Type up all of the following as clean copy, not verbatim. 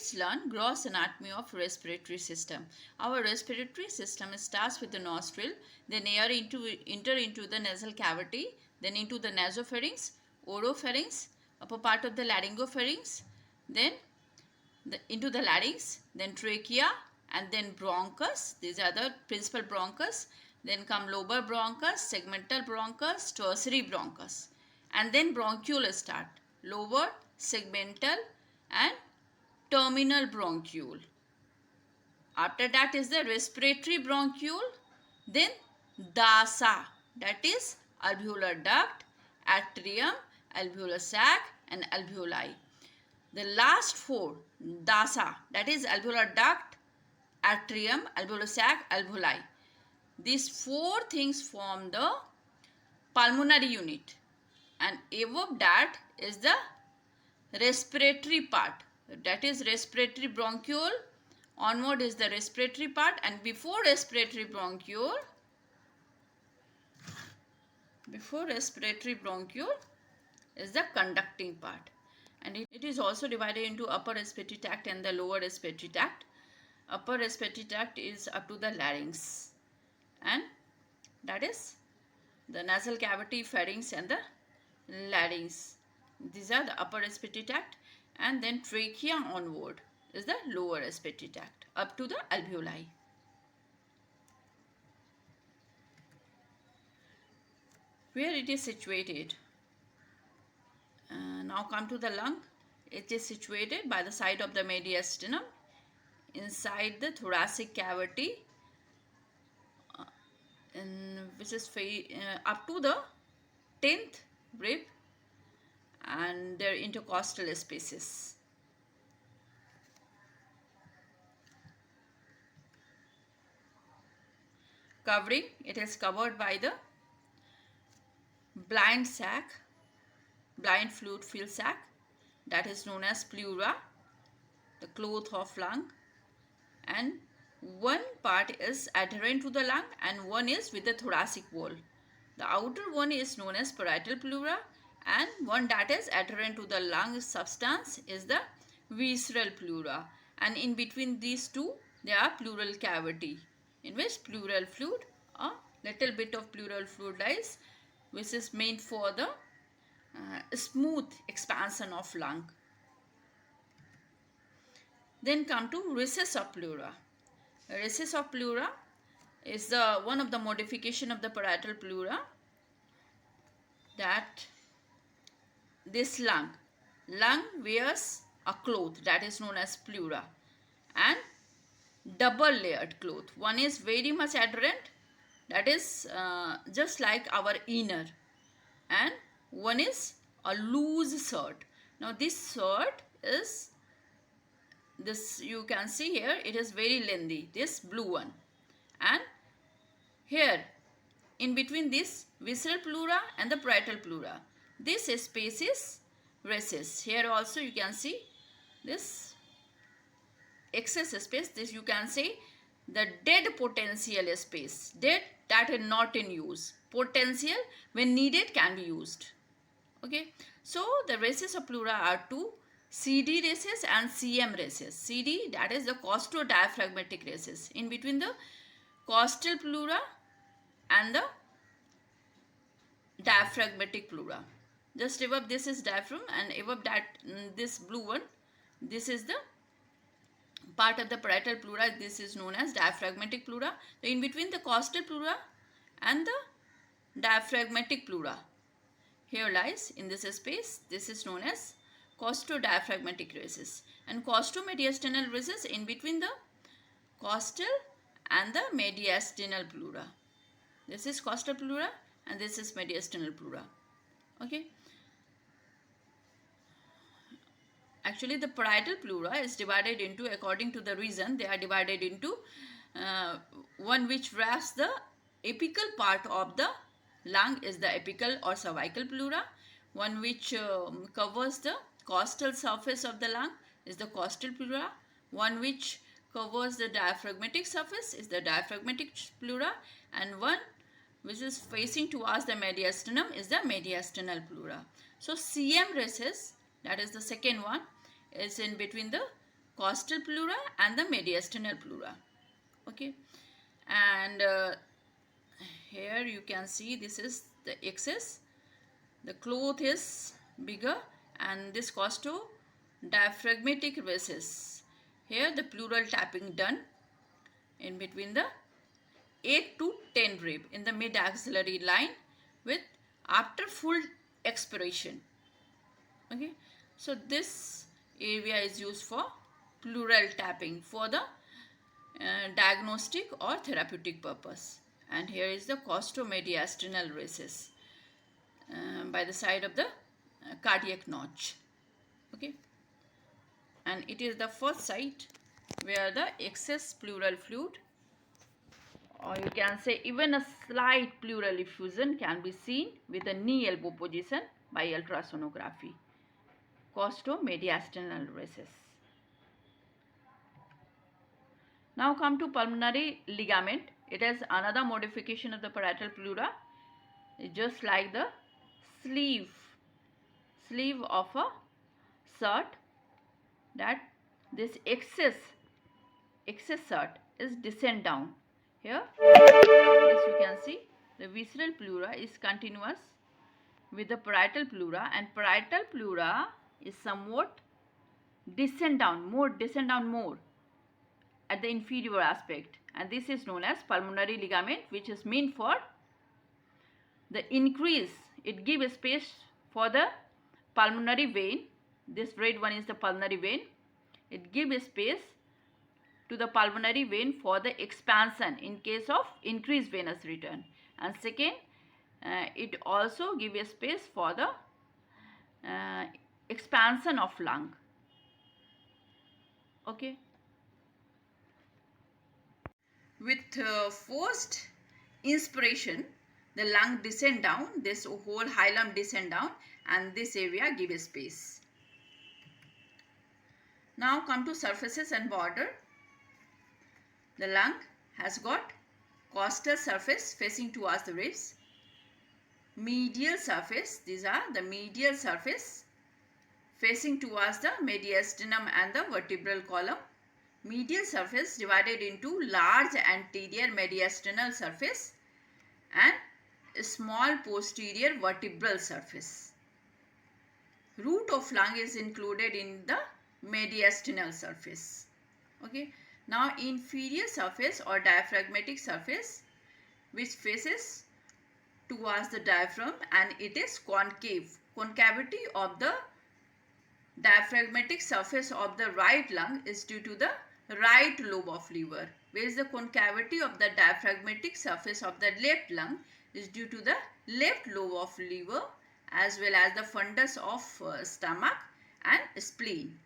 Let's learn gross anatomy of respiratory system. Our respiratory system starts with the nostril, then air enter into the nasal cavity, then into the nasopharynx, oropharynx, upper part of the laryngopharynx, then into the larynx, then trachea, and then bronchus. These are the principal bronchus. Then come lobar bronchus, segmental bronchus, tertiary bronchus, and then bronchiole start. Lower, segmental, and terminal bronchiole. After that is the respiratory bronchiole, then DASA, that is alveolar duct, atrium, alveolar sac, and alveoli. The last four, DASA, that is alveolar duct, atrium, alveolar sac, alveoli. These four things form the pulmonary unit, and above that is the respiratory part, that is respiratory bronchiole. Onward is the respiratory part, and before respiratory bronchiole is the conducting part, and it is also divided into upper respiratory tract and the lower respiratory tract. Upper respiratory tract is up to the larynx, and that is the nasal cavity, pharynx, and the larynx. These are the upper respiratory tract, and then trachea onward is the lower respiratory tract up to the alveoli. Where it is situated? Now come to the lung. It is situated by the side of the mediastinum, inside the thoracic cavity, which is up to the 10th rib and their intercostal spaces. Covering, it is covered by the blind sac, blind fluid filled sac, that is known as pleura, the cloth of lung, and one part is adherent to the lung and one is with the thoracic wall. The outer one is known as parietal pleura, and one that is adherent to the lung substance is the visceral pleura, and in between these two there are pleural cavity, in which pleural fluid, a little bit of pleural fluid lies, which is meant for the smooth expansion of lung. Then come to recess of pleura. Recess of pleura is one of the modification of the parietal pleura, that this lung wears a cloth that is known as pleura, and double layered cloth. One is very much adherent, that is just like our inner, and one is a loose shirt. Now this shirt is, this you can see here, it is very lengthy, this blue one, and here in between this visceral pleura and the parietal pleura, this space is recess. Here also you can see this excess space, this you can say the dead potential space, dead that is not in use, potential when needed can be used. Okay, so the recess of pleura are two, CD recess and CM recess. CD, that is the costodiaphragmatic recess, in between the costal pleura and the diaphragmatic pleura. Just above this is diaphragm, and above that this blue one, this is the part of the parietal pleura, this is known as diaphragmatic pleura. So in between the costal pleura and the diaphragmatic pleura, here lies in this space, this is known as costodiaphragmatic recess, and costomediastinal recess in between the costal and the mediastinal pleura. This is costal pleura and this is mediastinal pleura. Okay. Actually, the parietal pleura is divided into, according to the region, they are divided into one which wraps the apical part of the lung is the apical or cervical pleura. One which covers the costal surface of the lung is the costal pleura. One which covers the diaphragmatic surface is the diaphragmatic pleura, and one which is facing towards the mediastinum is the mediastinal pleura. So CM recess, that is the second one, is in between the costal pleura and the mediastinal pleura. Okay, and here you can see this is the axis. The cloth is bigger and this costodiaphragmatic recess. Here the pleural tapping done in between the 8 to 10 rib in the mid axillary line with after full expiration. Okay, so this area is used for pleural tapping for the diagnostic or therapeutic purpose. And here is the costomediastinal recess by the side of the cardiac notch. Okay, and it is the first site where the excess pleural fluid, or you can say even a slight pleural effusion, can be seen with a knee elbow position by ultrasonography. Costomediastinal recess. Now come to pulmonary ligament. It is another modification of the parietal pleura. It's just like the sleeve of a shirt, that this excess shirt is descend down. Here, as you can see, the visceral pleura is continuous with the parietal pleura, and parietal pleura is somewhat descend down more at the inferior aspect, and this is known as pulmonary ligament, which is meant for the increase. It gives space for the pulmonary vein. This red one is the pulmonary vein. It gives space to the pulmonary vein for the expansion in case of increased venous return. And second, it also gives a space for the expansion of lung. Okay. With forced inspiration, the lung descend down, this whole hilum descend down, and this area give a space. Now come to surfaces and border. The lung has got costal surface facing towards the ribs, medial surface, these are the medial surface facing towards the mediastinum and the vertebral column. Medial surface divided into large anterior mediastinal surface and a small posterior vertebral surface. Root of lung is included in the mediastinal surface. Okay. Now inferior surface or diaphragmatic surface, which faces towards the diaphragm, and it is concave. Concavity of the diaphragmatic surface of the right lung is due to the right lobe of liver, whereas the concavity of the diaphragmatic surface of the left lung is due to the left lobe of liver, as well as the fundus of stomach and spleen.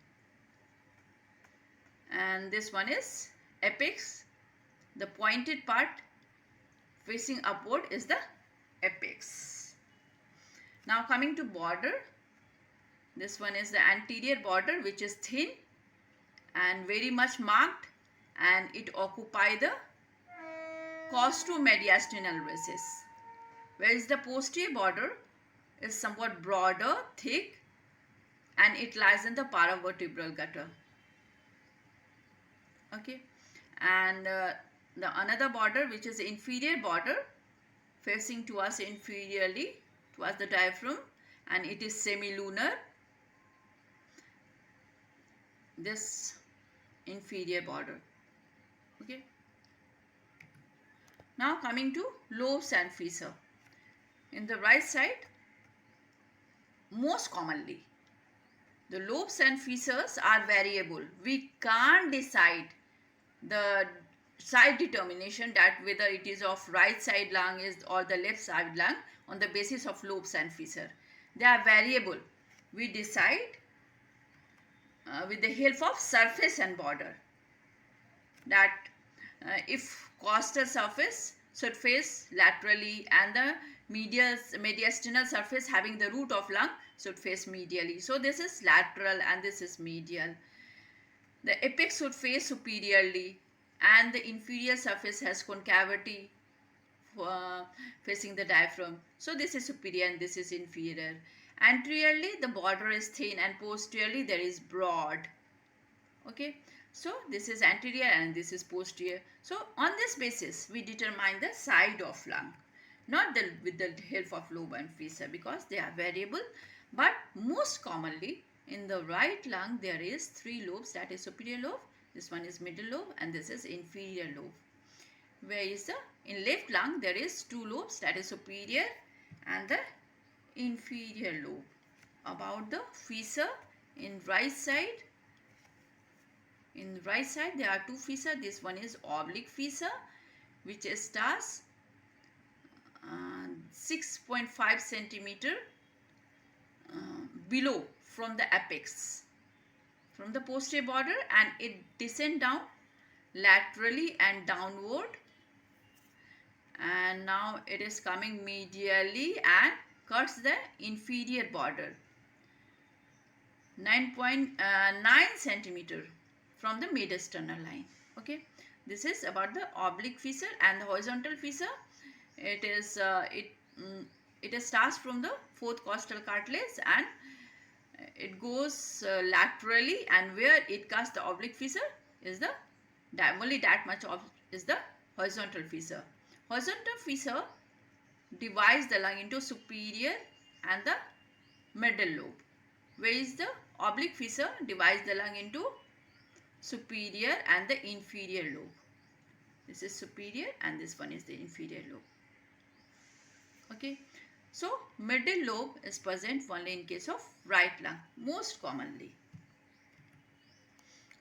And this one is apex. The pointed part facing upward is the apex. Now coming to border. This one is the anterior border, which is thin and very much marked, and it occupy the costomediastinal recess, whereas the posterior border is somewhat broader, thick, and it lies in the paravertebral gutter. Okay, and the another border, which is the inferior border facing towards inferiorly towards the diaphragm, and it is semilunar. This inferior border. Okay. Now coming to lobes and fissure. In the right side, most commonly, the lobes and fissures are variable. We can't decide the side determination that whether it is of right side lung is or the left side lung on the basis of lobes and fissure. They are variable. We decide with the help of surface and border, that if costal surface should face laterally and the mediastinal surface having the root of lung should face medially. So this is lateral and this is medial. The apex should face superiorly and the inferior surface has concavity facing the diaphragm. So this is superior and this is inferior. Anteriorly the border is thin and posteriorly there is broad. Okay, so this is anterior and this is posterior. So on this basis we determine the side of lung, not with the help of lobe and freezer, because they are variable. But most commonly in the right lung there is three lobes, that is superior lobe, this one is middle lobe, and this is inferior lobe. Where is the in left lung there is two lobes, that is superior and the inferior lobe. About the freezer, in right side there are two freezer. This one is oblique freezer, which starts 6.5 centimeter below from the apex, from the posterior border, and it descend down laterally and downward, and now it is coming medially and cuts the inferior border 9.9 centimeter from the mid-sternal line. Okay, this is about the oblique fissure. And the horizontal fissure, it starts from the fourth costal cartilage and it goes laterally, and where it cuts the oblique fissure is the only that much of is the horizontal fissure. Horizontal fissure divides the lung into superior and the middle lobe, whereas the oblique fissure divides the lung into superior and the inferior lobe. This is superior and this one is the inferior lobe. Okay, so middle lobe is present only in case of right lung most commonly.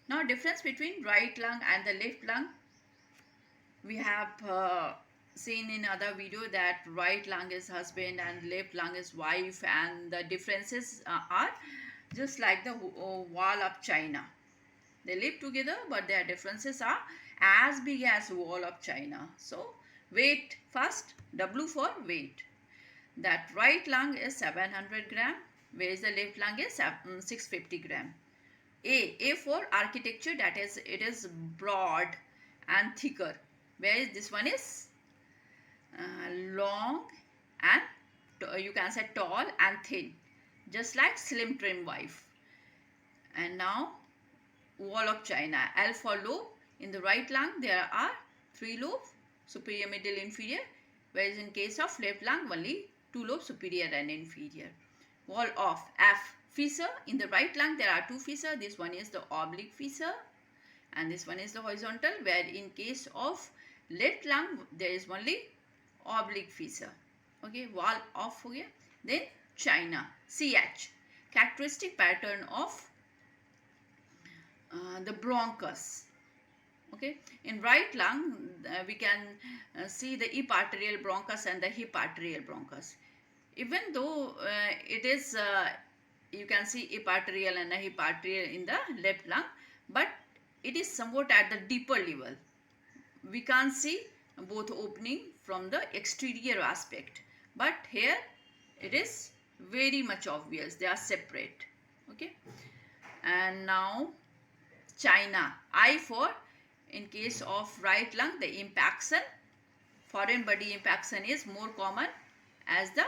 Now difference between right lung and the left lung, we have seen in other video that right lung is husband and left lung is wife, and the differences are just like the wall of China. They live together but their differences are as big as wall of China. So weight first, W for weight. That right lung is 700 gram, whereas the left lung is 650 gram. A for architecture, that is it is broad and thicker, whereas this one is long and you can say tall and thin, just like slim trim wife. And now wall of China, L for lobe. In the right lung there are three lobes, superior, middle, inferior, whereas in case of left lung only two lobes, superior and inferior. Wall of F, fissure. In the right lung there are two fissure. This one is the oblique fissure and this one is the horizontal, where in case of left lung there is only oblique fissure. Okay, wall of हो गया. Then China, CH, characteristic pattern of the bronchus. Okay, in right lung we can see the eparterial bronchus and the hiparterial bronchus. Even though it is you can see eparterial and hiparterial in the left lung, but it is somewhat at the deeper level. We can't see both opening from the exterior aspect, but here it is very much obvious, they are separate. Okay, and now China, I for in case of right lung the impaction, foreign body impaction is more common, as the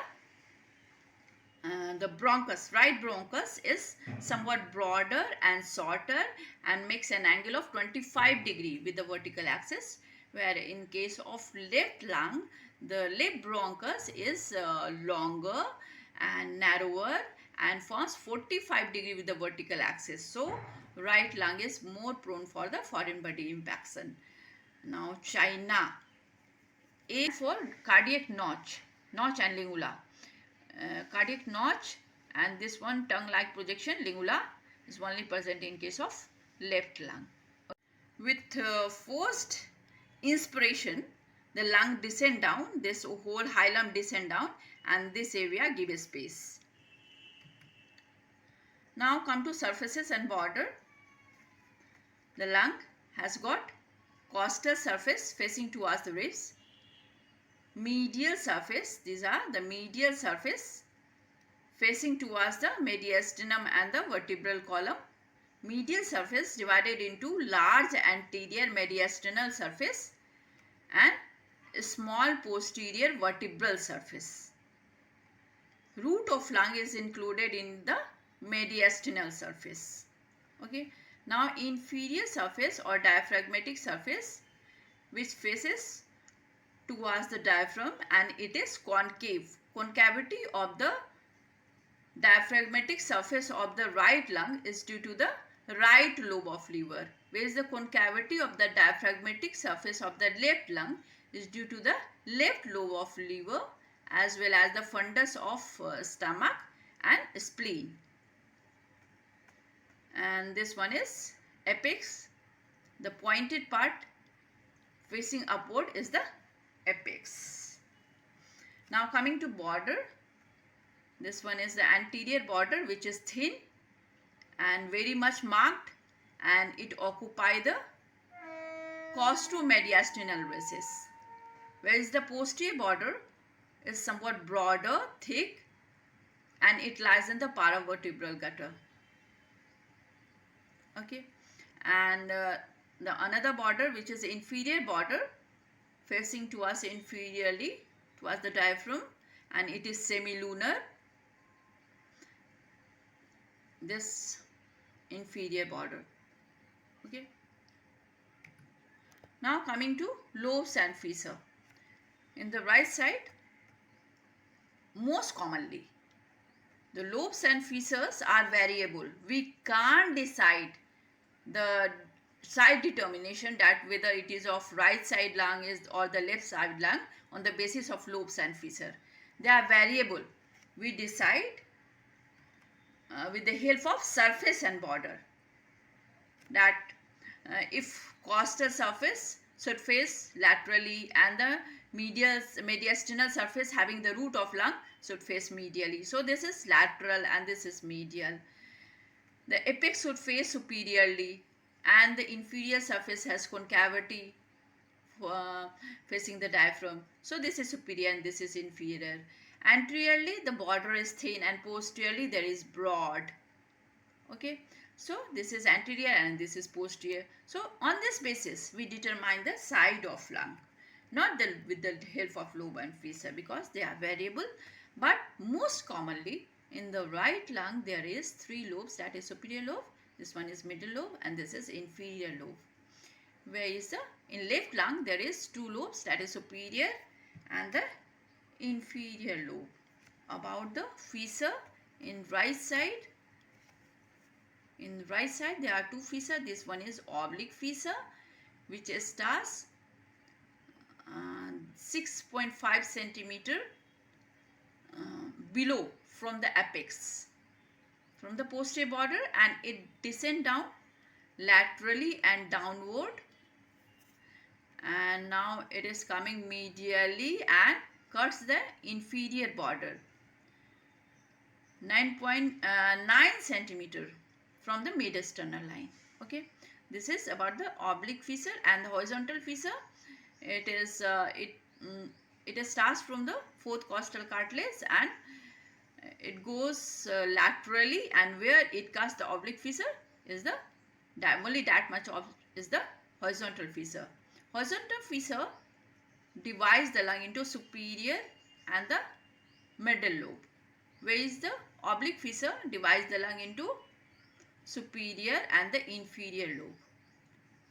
bronchus, right bronchus is somewhat broader and shorter and makes an angle of 25 degree with the vertical axis, where in case of left lung the left bronchus is longer and narrower and forms 45 degree with the vertical axis. So right lung is more prone for the foreign body impaction. Now China, A for cardiac notch, notch and lingula. Cardiac notch and this one tongue-like projection, lingula, is only present in case of left lung. With forced inspiration, the lung descend down, this whole hilum descend down, and this area give a space. Now come to surfaces and border. The lung has got costal surface facing towards the ribs, medial surface, these are the medial surface facing towards the mediastinum and the vertebral column. Medial surface divided into large anterior mediastinal surface and a small posterior vertebral surface. Root of lung is included in the mediastinal surface. Okay. Now inferior surface or diaphragmatic surface which faces towards the diaphragm, and it is concave. Concavity of the diaphragmatic surface of the right lung is due to the right lobe of liver, whereas the concavity of the diaphragmatic surface of the left lung is due to the left lobe of liver, as well as the fundus of stomach and spleen. And this one is apex. The pointed part facing upward is the apex. Now coming to border, this one is the anterior border, which is thin and very much marked, and it occupies the costo-mediastinal recess, whereas the posterior border is somewhat broader, thick, and it lies in the paravertebral gutter. Okay, and the another border, which is inferior border, facing towards inferiorly towards the diaphragm, and it is semilunar. This inferior border. Okay. Now coming to lobes and fissure. In the right side, most commonly, the lobes and fissures are variable. We can't decide the side determination that whether it is of right side lung is or the left side lung on the basis of lobes and fissure. They are variable. We decide with the help of surface and border, that if costal surface should face laterally and the mediastinal surface having the root of lung should face medially. So this is lateral and this is medial. The apex should face superiorly, and the inferior surface has concavity facing the diaphragm. So this is superior and this is inferior. Anteriorly the border is thin and posteriorly there is broad. Okay, so this is anterior and this is posterior. So on this basis we determine the side of lung, not with the help of lobe and fissure, because they are variable. But most commonly in the right lung there is 3 lobes, that is superior lobe, this one is middle lobe, and this is inferior lobe. Whereas in left lung there is 2 lobes, that is superior and the inferior lobe. About the fissure, in right side there are 2 fissure. This one is oblique fissure, which starts 6.5 centimeter below from the apex, from the posterior border, and it descends down laterally and downward, and now it is coming medially and cuts the inferior border 9.9 centimeter from the mid-sternal line. Okay, this is about the oblique fissure. And the horizontal fissure, it starts from the 4th costal cartilage and it goes laterally, and where it cuts the oblique fissure is the only that much of is the horizontal fissure. Horizontal fissure divides the lung into superior and the middle lobe, whereas the oblique fissure divides the lung into superior and the inferior lobe.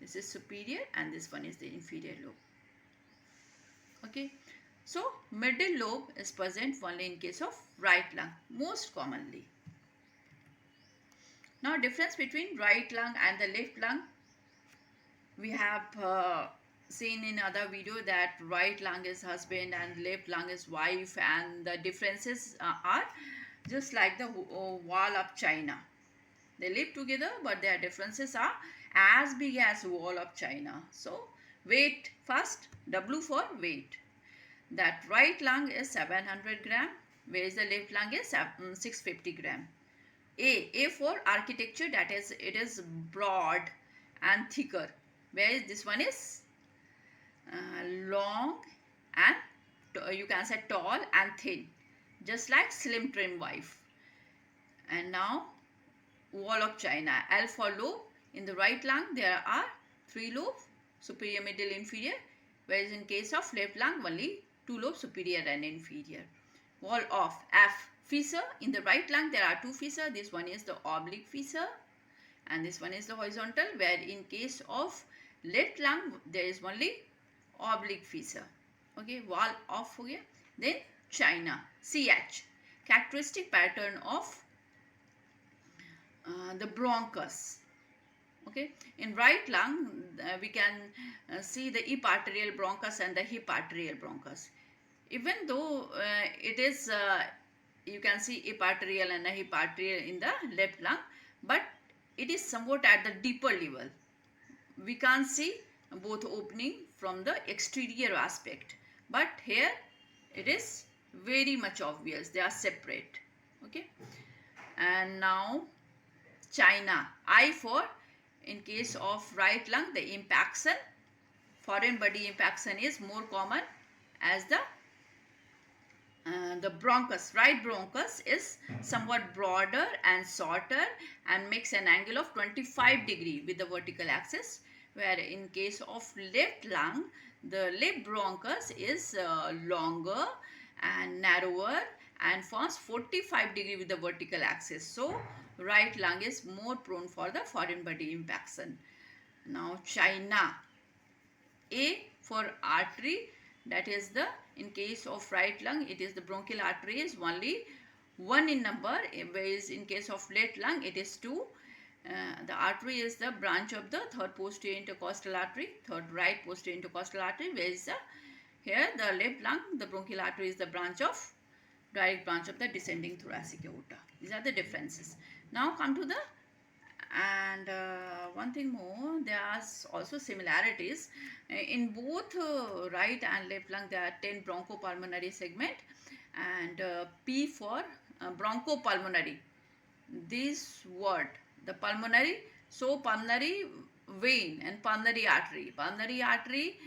This is superior and this one is the inferior lobe. Okay, so middle lobe is present only in case of right lung, most commonly. Now difference between right lung and the left lung. We have seen in other video that right lung is husband and left lung is wife, and the differences are just like the wall of China. They live together, but their differences are as big as wall of China. So weight first, W for weight. That right lung is 700 gram, whereas the left lung is 650 gram. A for architecture, that is it is broad and thicker, whereas this one is long and you can say tall and thin, just like slim trim wife. And now wall of China, L for lobe. In the right lung there are 3 lobes, superior, middle, inferior, whereas in case of left lung only 2 lobes, superior and inferior. Wall of F. Fissure, in the right lung there are 2 fissure. This one is the oblique fissure and this one is the horizontal, where in case of left lung there is only oblique fissure. Okay, wall off हो गया. Then China, CH, characteristic pattern of the bronchus. Okay, in right lung we can see the eparterial bronchus and the hiparterial bronchus. Even though it is you can see eparterial and hiparterial in the left lung, but it is somewhat at the deeper level. We can't see both opening from the exterior aspect, but here it is very much obvious, they are separate. Okay, and now China, I for, in case of right lung, the impaction, foreign body impaction is more common, as the bronchus, right bronchus is somewhat broader and shorter and makes an angle of 25° with the vertical axis, where in case of left lung, the left bronchus is longer and narrower and forms 45° with the vertical axis. So right lung is more prone for the foreign body impaction. Now China, A for artery, that is the, in case of right lung it is the bronchial artery is only 1 in number, whereas in case of left lung it is 2. The artery is the branch of the third posterior intercostal artery, third right posterior intercostal artery, whereas here the left lung, the bronchial artery is the branch of, direct branch of the descending thoracic aorta. These are the differences. Now come to the, and one thing more, there are also similarities in both right and left lung. There are 10 bronchopulmonary segment, and P for bronchopulmonary. This word, the pulmonary, so pulmonary vein and pulmonary artery. Pulmonary artery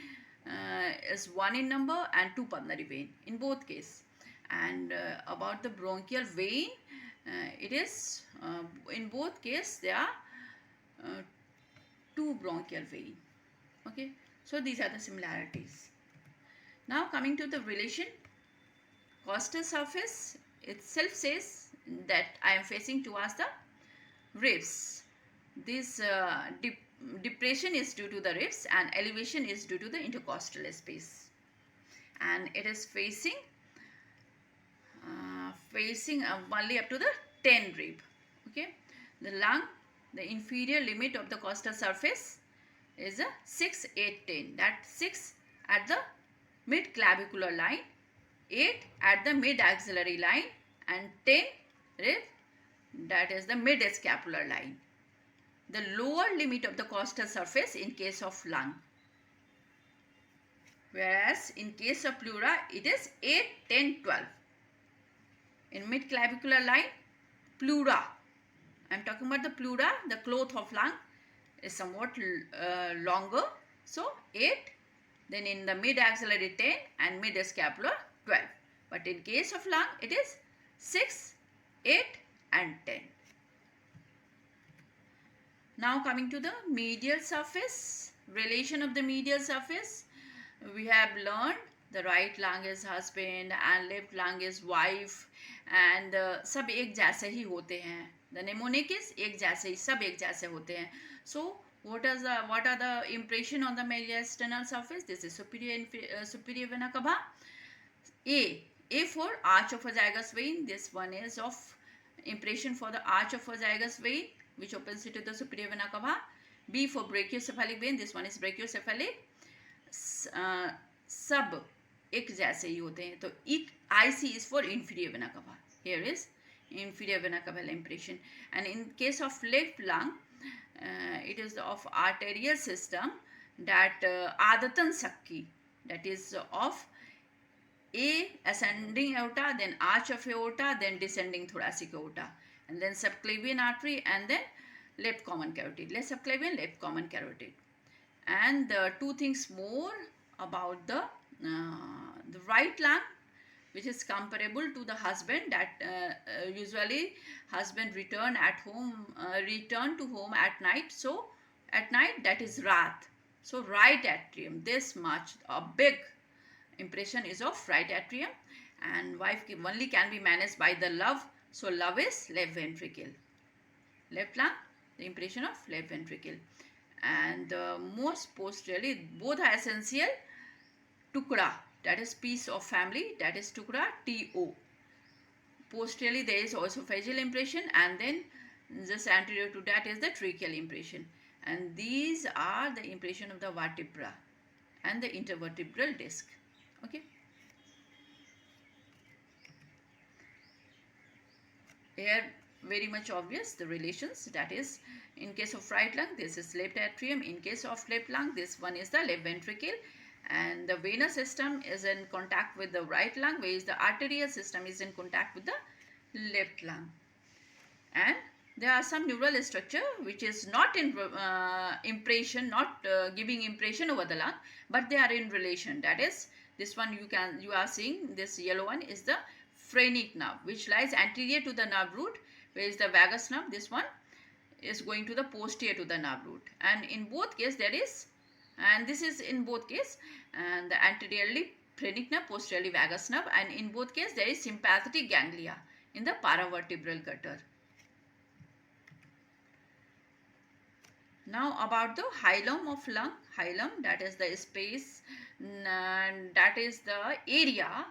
is 1 in number and 2 pulmonary vein in both cases. And about the bronchial vein, it is in both cases there are 2 bronchial vein. Okay, so these are the similarities. Now coming to the relation, costal surface itself says that I am facing towards the ribs. This depression is due to the ribs and elevation is due to the intercostal space, and it is facing only up to the 10 rib. Okay, the lung, the inferior limit of the costal surface is a 6, 8, 10. That 6 at the mid clavicular line, 8 at the mid axillary line, and 10 rib, that is the mid scapular line. The lower limit of the costal surface in case of lung, whereas in case of pleura it is 8, 10, 12. In mid clavicular line, pleura, I am talking about the pleura, the cloth of lung is somewhat longer, so 8, then in the mid axillary 10 and mid scapular 12. But in case of lung it is 6, 8 and 10. Now coming to the medial surface, relation of the medial surface, we have learned the right lung is husband and left lung is wife, and सब एक जैसे ही होते हैं. The mnemonic is एक जैसे ही, सब एक जैसे होते हैं. So what are the impression on the mediastinal surface? This is superior vena cava. A for arch of azygous vein. This one is of impression for the arch of azygous vein, which opens into the superior vena cava. B for brachiocephalic vein. This one is brachiocephalic. सब एक जैसे ही होते हैं. तो IC is for inferior vena cava. Here is inferior vena caval impression. And in case of left lung, it is of arterial system, that Adatan Sakki, that is of A ascending aorta, then arch of aorta, then descending thoracic aorta, and then subclavian artery, and then left common carotid, left subclavian, left common carotid. And two things more about the right lung, which is comparable to the husband, that usually husband return to home at night. So at night, that is Raat. So right atrium, this much, a big impression is of right atrium, and wife only can be managed by the love. So love is left ventricle. Left lung the impression of left ventricle. And most posteriorly, both are essential tukra, that is piece of family, that is tukra, TO. Posteriorly there is also phageal impression, and then just anterior to that is the tracheal impression. And these are the impression of the vertebra and the intervertebral disc. Okay. Here very much obvious the relations, that is, in case of right lung this is left atrium, in case of left lung this one is the left ventricle, and the venous system is in contact with the right lung, whereas the arterial system is in contact with the left lung. And there are some neural structure which is not in impression, not giving impression over the lung, but they are in relation. That is, this one you are seeing, this yellow one is the phrenic nerve, which lies anterior to the nerve root, whereas the vagus nerve, this one, is going to the posterior to the nerve root. And in both case there is, and this is in both case, and the anteriorly phrenic nerve, posteriorly vagus nerve, and in both case there is sympathetic ganglia in the paravertebral gutter. Now about the hilum of lung. Hilum, that is the space, that is the area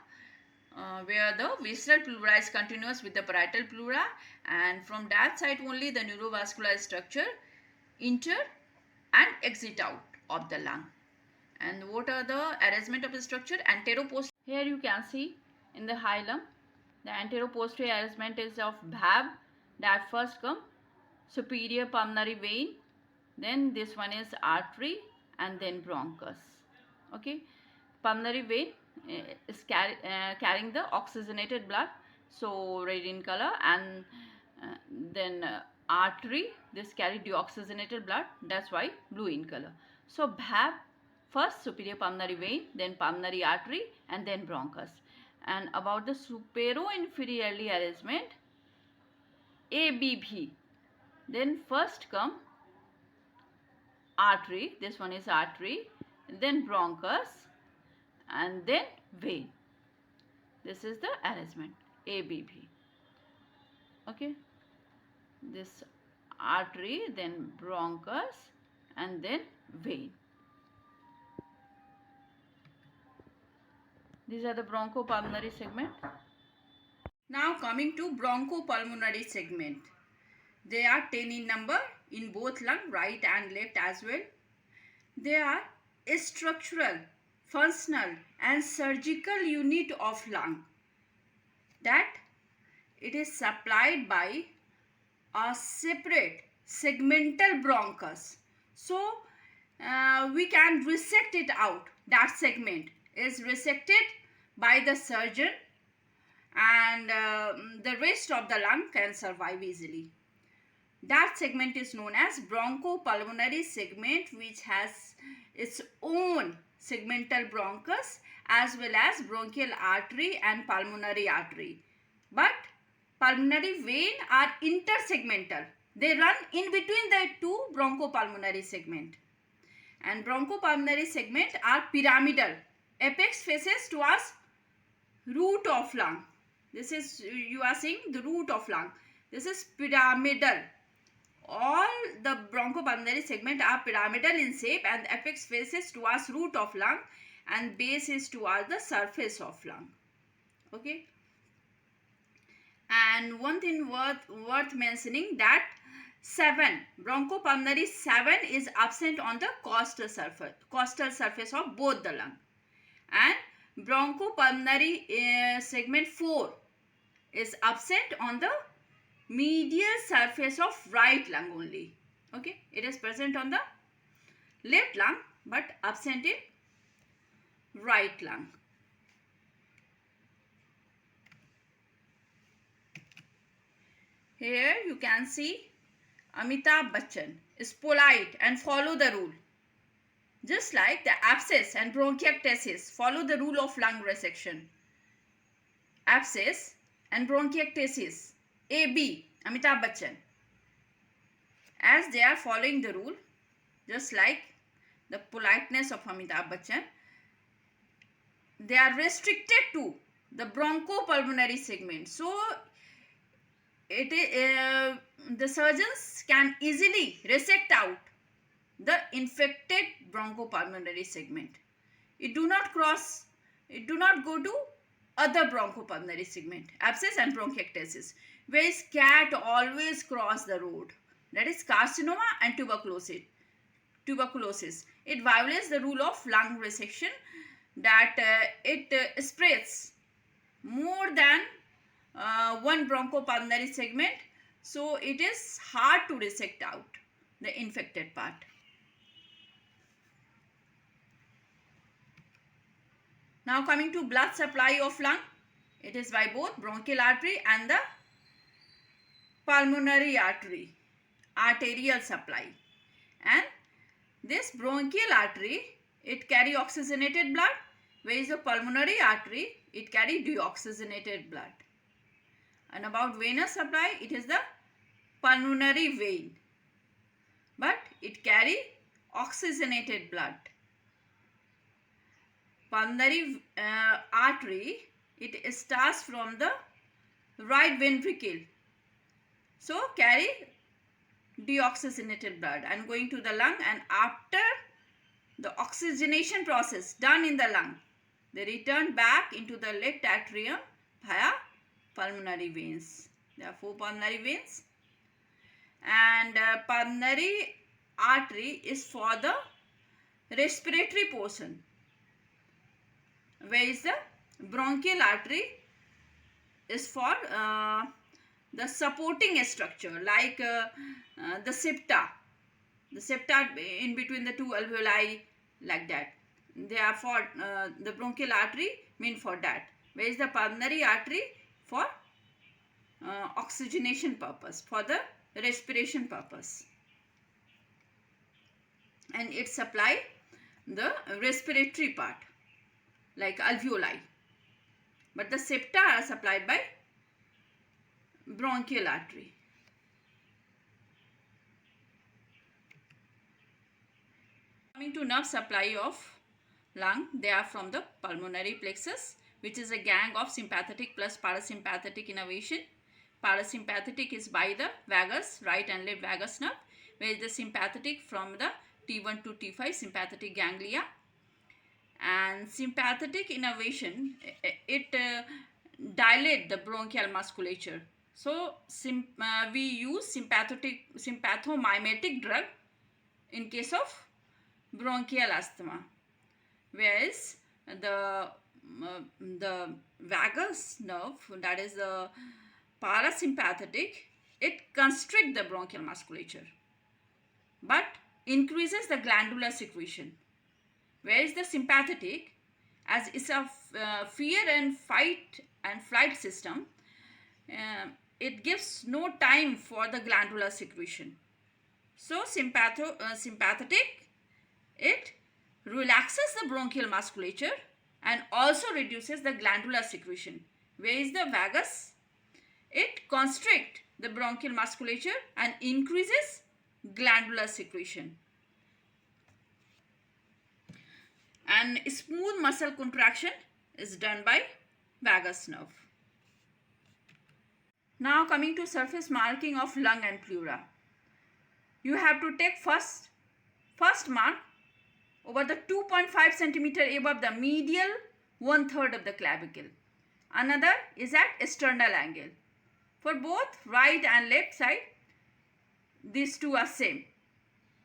where the visceral pleura is continuous with the parietal pleura, and from that side only the neurovascular structure enter and exit out of the lung. And what are the arrangement of the structure? Anteroposterior. Here you can see in the hilum, the anteroposterior arrangement is of BAV, that first come superior pulmonary vein, then this one is artery, and then bronchus. Okay, pulmonary vein is carrying the oxygenated blood, so red in color, and then artery, this carry deoxygenated blood, that's why blue in color. So BAV, first superior pulmonary vein, then pulmonary artery, and then bronchus. And about the supero-inferiorly arrangement, ABV, then first come artery, this one is artery, then bronchus, and then vein. This is the arrangement, ABV. Okay, this artery, then bronchus, and then vein. These are the bronchopulmonary segment. Now coming to bronchopulmonary segment. They are 10 in number in both lung, right and left as well. They are a structural, functional and surgical unit of lung, that it is supplied by a separate segmental bronchus. So we can resect it out. That segment is resected by the surgeon, and the rest of the lung can survive easily. That segment is known as bronchopulmonary segment, which has its own segmental bronchus as well as bronchial artery and pulmonary artery. But pulmonary vein are intersegmental. They run in between the two bronchopulmonary segment. And bronchopulmonary segment are pyramidal. Apex faces towards root of lung. This is, you are seeing the root of lung. This is pyramidal. All the bronchopulmonary segment are pyramidal in shape, and the apex faces towards root of lung and base is towards the surface of lung. Okay. And one thing worth mentioning, that bronchopulmonary 7 is absent on the costal surface of both the lung, and bronchopulmonary segment 4 is absent on the medial surface of right lung only. Okay, it is present on the left lung but absent in right lung. Here you can see Amitabh Bachchan is polite and follow the rule. Just like the abscess and bronchiectasis follow the rule of lung resection. Abscess and bronchiectasis, AB, Amitabh Bachchan, as they are following the rule, just like the politeness of Amitabh Bachchan, they are restricted to the bronchopulmonary segment. So the surgeons can easily resect out the infected bronchopulmonary segment. It do not go to other bronchopulmonary segment, abscess and bronchiectasis, whereas cat always cross the road. That is carcinoma and tuberculosis. It violates the rule of lung resection, that it spreads more than one bronchopulmonary segment, so it is hard to resect out the infected part. Now coming to blood supply of lung, it is by both bronchial artery and the pulmonary artery, arterial supply. And this bronchial artery, it carry oxygenated blood, whereas the pulmonary artery, it carry deoxygenated blood. And about venous supply, it is the pulmonary vein, but it carry oxygenated blood. Pulmonary artery, it starts from the right ventricle, so carry deoxygenated blood and going to the lung, and after the oxygenation process done in the lung, they return back into the left atrium via pulmonary veins. There are 4 pulmonary veins, and pulmonary artery is for the respiratory portion, whereas the bronchial artery is for the supporting structure, like the septa in between the 2 alveoli, like that. They are for the bronchial artery mean for that, whereas the pulmonary artery for oxygenation purpose, for the respiration purpose, and it supply the respiratory part like alveoli, but the septa are supplied by bronchial artery. Coming to nerve supply of lung, they are from the pulmonary plexus, which is a gang of sympathetic plus parasympathetic innervation. Parasympathetic is by the vagus, right and left vagus nerve, whereas the sympathetic from the T1 to T5 sympathetic ganglia. And sympathetic innervation, it dilate the bronchial musculature. So we use sympathomimetic drug in case of bronchial asthma, whereas the vagus nerve, that is the parasympathetic, it constricts the bronchial musculature but increases the glandular secretion, whereas the sympathetic, as it's a fear and flight system, it gives no time for the glandular secretion. So sympathetic, it relaxes the bronchial musculature and also reduces the glandular secretion, whereas the vagus, it constricts the bronchial musculature and increases glandular secretion. And smooth muscle contraction is done by vagus nerve. Now coming to surface marking of lung and pleura. You have to take first mark over the 2.5 centimeter above the medial 1/3 of the clavicle. Another is at external angle. For both right and left side, these two are same.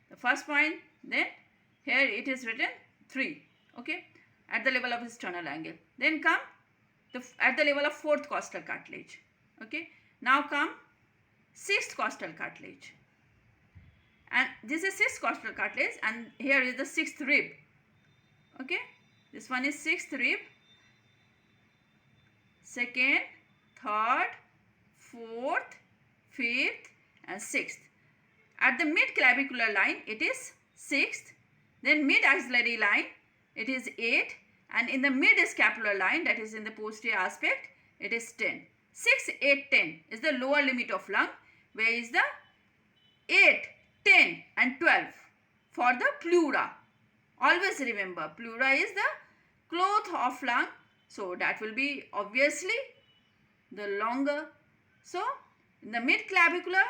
The first point, then here it is written 3, okay, at the level of external angle. Then come at the level of 4th costal cartilage, okay. Now come 6th costal cartilage, and this is 6th costal cartilage, and here is the 6th rib, okay. This one is 6th rib, 2nd, 3rd, 4th, 5th and 6th. At the mid clavicular line it is 6th, then mid axillary line it is 8th, and in the mid scapular line, that is in the posterior aspect, it is 10. 6, 8, 10 is the lower limit of lung, where is the 8, 10 and 12 for the pleura. Always remember, pleura is the cloth of lung, so that will be obviously the longer. So In the mid-clavicular,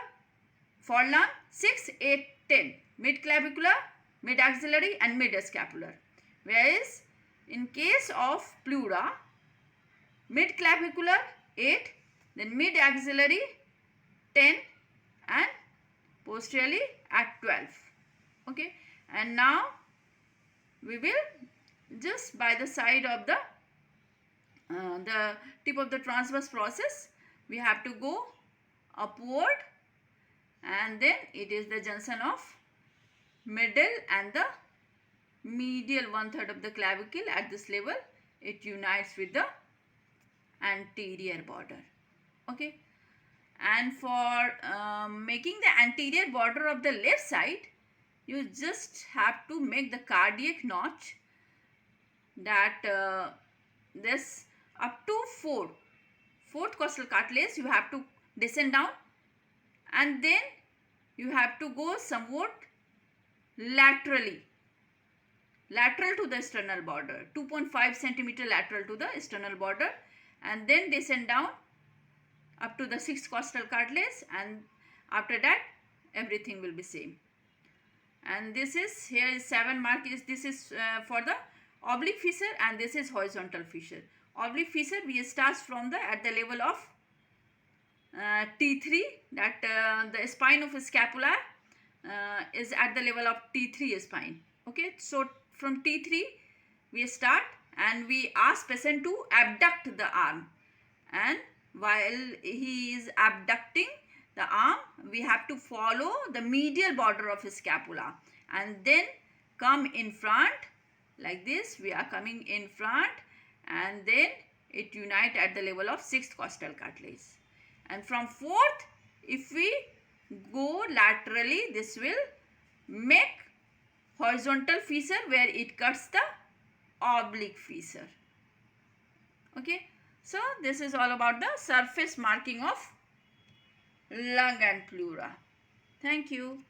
for lung, 6, 8, 10. Mid-clavicular, mid-axillary and mid-scapular. Whereas in case of pleura, mid-clavicular 8, then mid-axillary 10 and posteriorly at 12. Okay, and now we will just by the side of the tip of the transverse process, we have to go upward, and then it is the junction of middle and the medial 1/3 of the clavicle. At this level, it unites with the anterior border. Okay, and for making the anterior border of the left side, you just have to make the cardiac notch, that this up to fourth costal cartilage you have to descend down, and then you have to go somewhat lateral to the sternal border, 2.5 centimeter lateral to the sternal border, and then descend down up to the 6th costal cartilage, and after that everything will be same. And this is, here is 7 mark, this is for the oblique fissure, and this is horizontal fissure. Oblique fissure we start from the at the level of T3, that the spine of scapula is at the level of T3 spine. Okay, so from T3 we start, and we ask patient to abduct the arm, and while he is abducting the arm, we have to follow the medial border of his scapula and then come in front like this. We are coming in front, and then it unite at the level of 6th costal cartilage. And from 4th, if we go laterally, this will make horizontal fissure where it cuts the oblique fissure. Okay, so this is all about the surface marking of lung and pleura. Thank you.